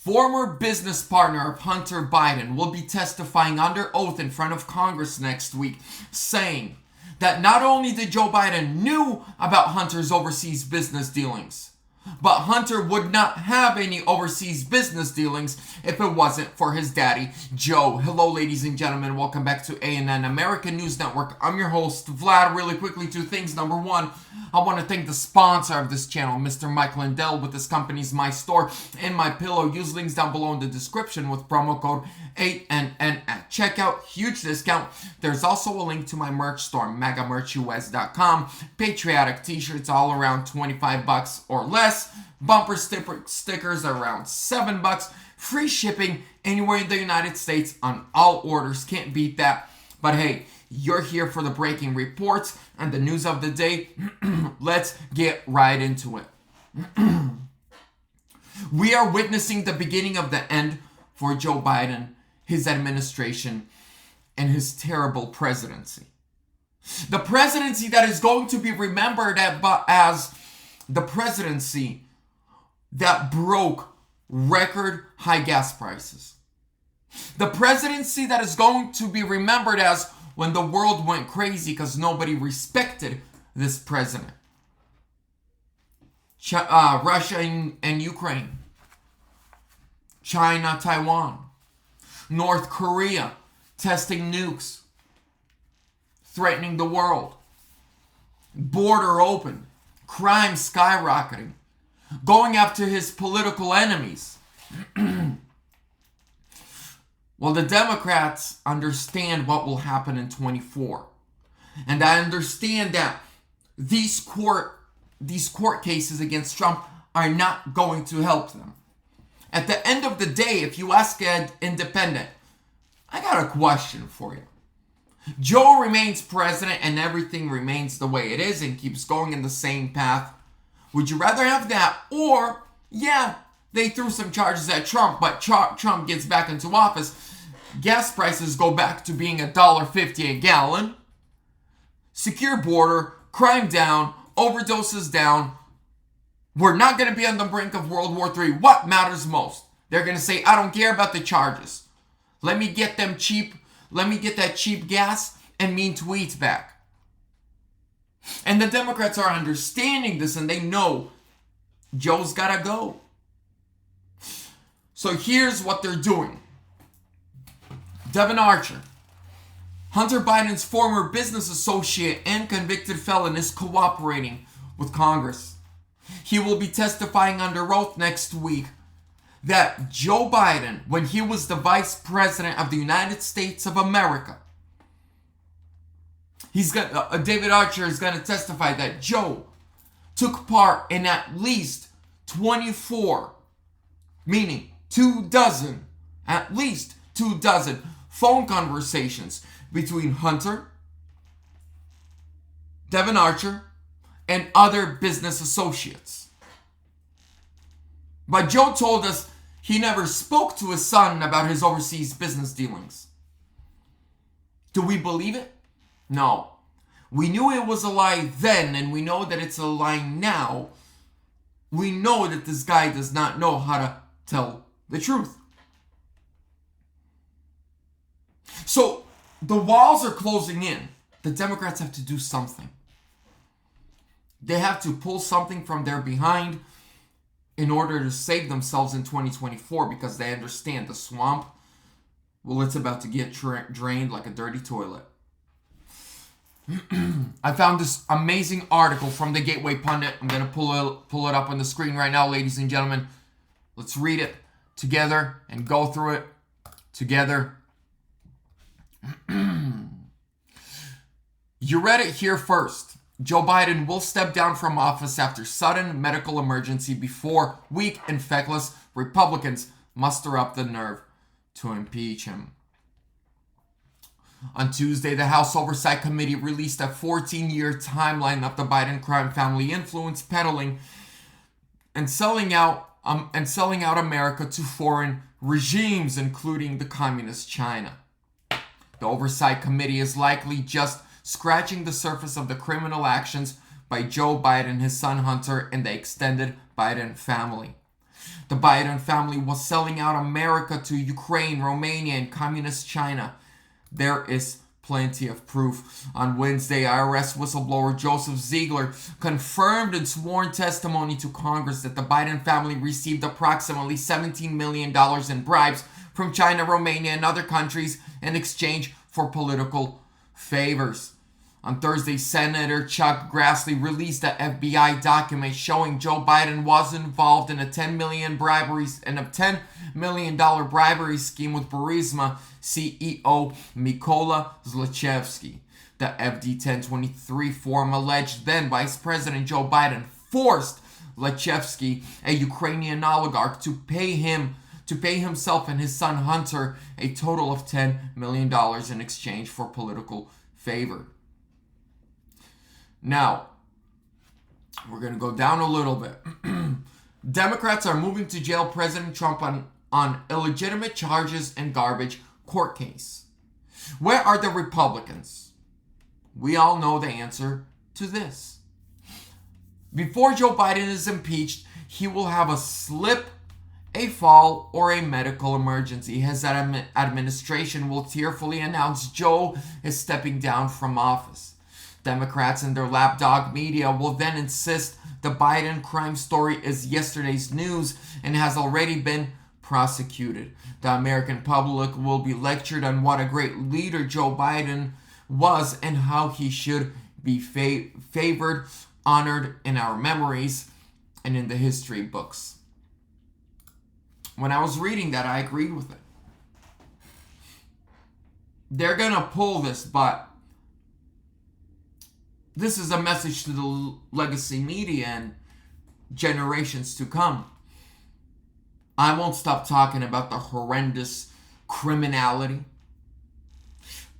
former business partner of Hunter Biden, will be testifying under oath in front of Congress next week, saying that not only did Joe Biden knew about Hunter's overseas business dealings, but Hunter would not have any overseas business dealings if it wasn't for his daddy, Joe. Hello, ladies and gentlemen. Welcome back to ANN American News Network. I'm your host, Vlad. Really quickly, two things. Number one, I want to thank the sponsor of this channel, Mr. Mike Lindell, with his company's My Store and My Pillow. Use links down below in the description with promo code 8NN at checkout. Huge discount. There's also a link to my merch store, MegaMerchUS.com. Patriotic t-shirts all around $25 or less. Bumper stickers around $7. Free shipping anywhere in the United States on all orders. Can't beat that. But hey, you're here for the breaking reports and the news of the day. Let's get right into it. We are witnessing the beginning of the end for Joe Biden, his administration, and his terrible presidency. The presidency that is going to be remembered as the presidency that broke record high gas prices. The presidency that is going to be remembered as when the world went crazy because nobody respected this president. Russia and Ukraine. China, Taiwan. North Korea testing nukes. Threatening the world. Border open. Crime skyrocketing. Going after his political enemies. Well, the Democrats understand what will happen in 24. And I understand that these court cases against Trump are not going to help them. At the end of the day, if you ask an independent, I got a question for you. Joe remains president and everything remains the way it is and keeps going in the same path. Would you rather have that? Or, yeah, they threw some charges at Trump, but Trump gets back into office. Gas prices go back to being $1.50 a gallon. Secure border, crime down, overdoses down. We're not going to be on the brink of World War III. What matters most? They're going to say, I don't care about the charges. Let me get that cheap gas and mean tweets back. And the Democrats are understanding this and they know Joe's gotta go. So here's what they're doing. Devin Archer, Hunter Biden's former business associate and convicted felon, is cooperating with Congress. He will be testifying under oath next week that Joe Biden, when he was the vice president of the United States of America, David Archer is going to testify that Joe took part in at least 24, meaning at least 24 phone conversations between Hunter, Devin Archer, and other business associates. But Joe told us he never spoke to his son about his overseas business dealings. Do we believe it? No. We knew it was a lie then, and we know that it's a lie now. We know that this guy does not know how to tell the truth. So, the walls are closing in. The Democrats have to do something. They have to pull something from their behind in order to save themselves in 2024 because they understand the swamp, well, it's about to get drained like a dirty toilet. I found this amazing article from the Gateway Pundit. I'm going to pull it up on the screen right now, ladies and gentlemen. Let's read it together and go through it together. You read it here first. Joe Biden will step down from office after sudden medical emergency before weak and feckless Republicans muster up the nerve to impeach him. On Tuesday, the House Oversight Committee released a 14-year timeline of the Biden crime family influence peddling and selling out America to foreign regimes, including the communist China. The Oversight Committee is likely just scratching the surface of the criminal actions by Joe Biden, his son Hunter, and the extended Biden family. The Biden family was selling out America to Ukraine, Romania, and communist China. There is plenty of proof. On Wednesday, IRS whistleblower Joseph Ziegler confirmed in sworn testimony to Congress that the Biden family received approximately $17 million in bribes from China, Romania, and other countries in exchange for political favors. On Thursday, Senator Chuck Grassley released a FBI document showing Joe Biden was involved in a $10 million bribery scheme with Burisma CEO Mykola Zlochevsky. The FD 1023 form alleged then Vice President Joe Biden forced Zlochevsky, a Ukrainian oligarch, to pay himself and his son Hunter a total of $10 million in exchange for political favor. Now, we're going to go down a little bit. Democrats are moving to jail President Trump on illegitimate charges and garbage court case. Where are the Republicans? We all know the answer to this. Before Joe Biden is impeached, he will have a slip, a fall, or a medical emergency. His administration will tearfully announce Joe is stepping down from office. Democrats and their lapdog media will then insist the Biden crime story is yesterday's news and has already been prosecuted. The American public will be lectured on what a great leader Joe Biden was and how he should be favored, honored in our memories and in the history books. When I was reading that, I agreed with it. They're going to pull this, but this is a message to the legacy media and generations to come. I won't stop talking about the horrendous criminality.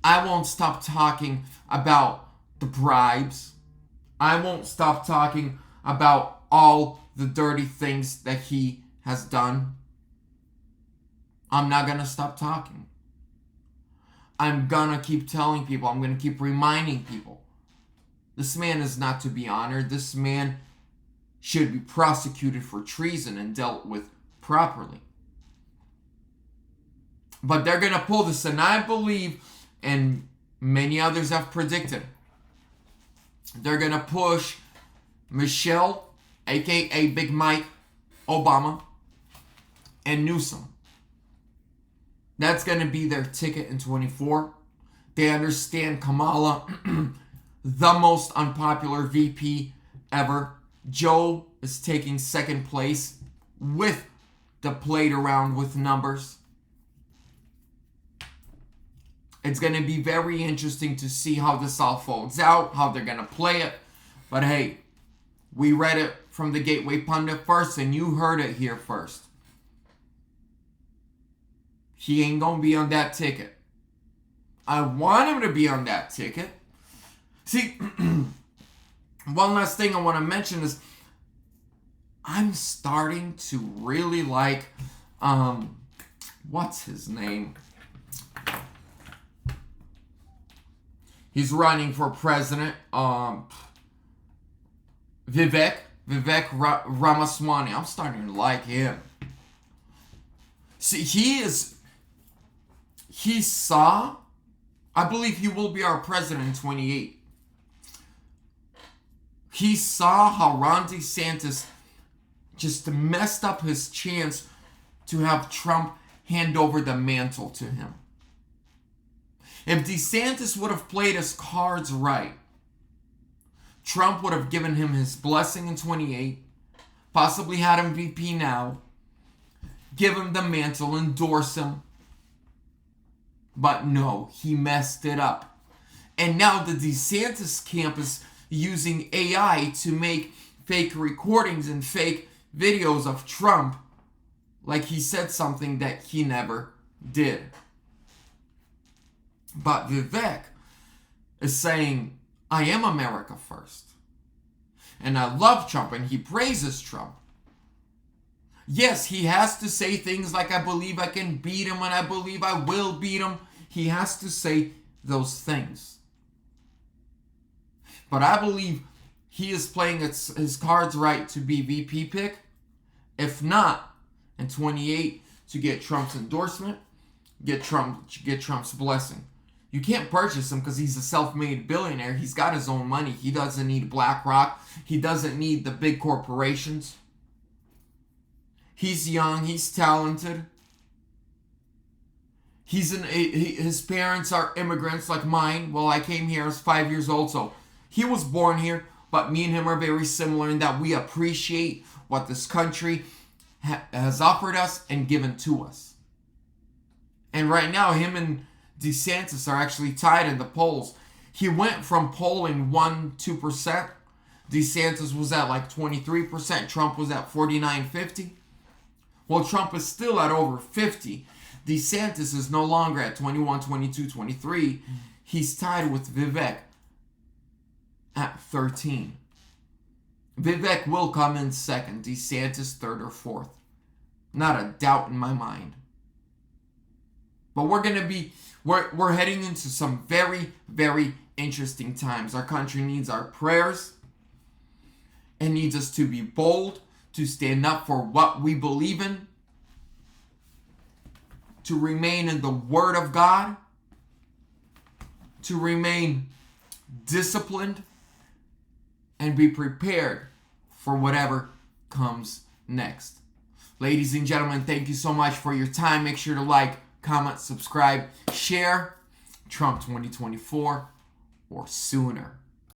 I won't stop talking about the bribes. I won't stop talking about all the dirty things that he has done. I'm not going to stop talking. I'm going to keep telling people. I'm going to keep reminding people. This man is not to be honored. This man should be prosecuted for treason and dealt with properly. But they're going to pull this, and I believe, and many others have predicted, they're going to push Michelle, aka Big Mike Obama, and Newsom. That's going to be their ticket in 24. They understand Kamala, the most unpopular VP ever. Joe is taking second place with the played around with numbers. It's going to be very interesting to see how this all folds out, how they're going to play it. But hey, we read it from the Gateway Pundit first, and you heard it here first. He ain't going to be on that ticket. I want him to be on that ticket. See, one last thing I want to mention is I'm starting to really like, what's his name? He's running for president. Vivek Ramaswamy. I'm starting to like him. See, he saw, I believe he will be our president in 28. He saw how Ron DeSantis just messed up his chance to have Trump hand over the mantle to him. If DeSantis would have played his cards right, Trump would have given him his blessing in 28, possibly had him VP now, give him the mantle, endorse him. But no, he messed it up. And now the DeSantis camp is using AI to make fake recordings and fake videos of Trump like he said something that he never did. But Vivek is saying, I am America first. And I love Trump, and he praises Trump. Yes, he has to say things like, I believe I can beat him, and I believe I will beat him. He has to say those things. But I believe he is playing his cards right to be VP pick. If not, and 28 to get Trump's endorsement, get Trump's blessing. You can't purchase him because he's a self-made billionaire. He's got his own money. He doesn't need BlackRock. He doesn't need the big corporations. He's young. He's talented. His parents are immigrants like mine. Well, I came here as 5 years old, so he was born here. But me and him are very similar in that we appreciate what this country has offered us and given to us. And right now, him and DeSantis are actually tied in the polls. He went from polling 1-2%. DeSantis was at like 23%. Trump was at 49-50. Well, Trump is still at over 50. DeSantis is no longer at 21, 22, 23. He's tied with Vivek at 13. Vivek will come in second. DeSantis third or fourth. Not a doubt in my mind. But we're heading into some very, very interesting times. Our country needs our prayers. It needs us to be bold, to stand up for what we believe in, to remain in the Word of God, to remain disciplined, and be prepared for whatever comes next. Ladies and gentlemen, thank you so much for your time. Make sure to like, comment, subscribe, share. Trump 2024 or sooner.